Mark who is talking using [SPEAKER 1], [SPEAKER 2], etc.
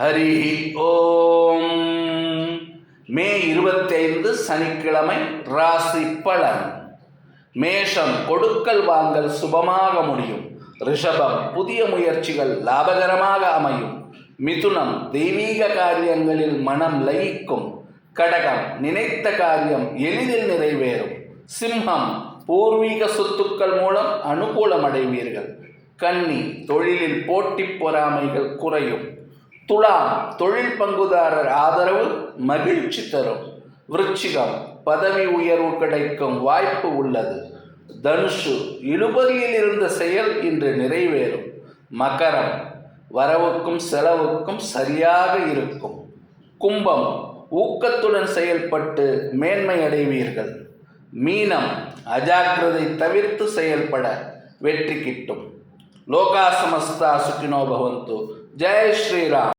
[SPEAKER 1] ஹரி ஓம். மே 25 சனிக்கிழமை. ராசி பலன். மேஷம் கொடுக்கல் வாங்கல் சுபமாக முடியும். ரிஷபம் புதிய முயற்சிகள் லாபகரமாக அமையும். மிதுனம் தெய்வீக காரியங்களில் மனம் லயிக்கும். கடகம் நினைத்த காரியம் எளிதில் நிறைவேறும். சிம்மம் பூர்வீக சொத்துக்கள் மூலம் அனுகூலம் அடைவீர்கள். கன்னி தொழிலில் போட்டி பொறாமைகள் குறையும். துலாம் தொழில் பங்குதாரர் ஆதரவு மகிழ்ச்சி தரும். விருச்சிகம் பதவி உயர்வு கிடைக்கும் வாய்ப்பு உள்ளது. தனுஷு இழுபறியில் இருந்த செயல் இன்று நிறைவேறும். மகரம் வரவுக்கும் செலவுக்கும் சரியாக இருக்கும். கும்பம் ஊக்கத்துடன் செயல்பட்டு மேன்மை அடைவீர்கள். மீனம் அஜாக்கிரதை தவிர்த்து செயல்பட வெற்றி கிட்டும். லோகா சமஸ்தா சுகினோ பவந்து. ஜெய் ஸ்ரீராம்.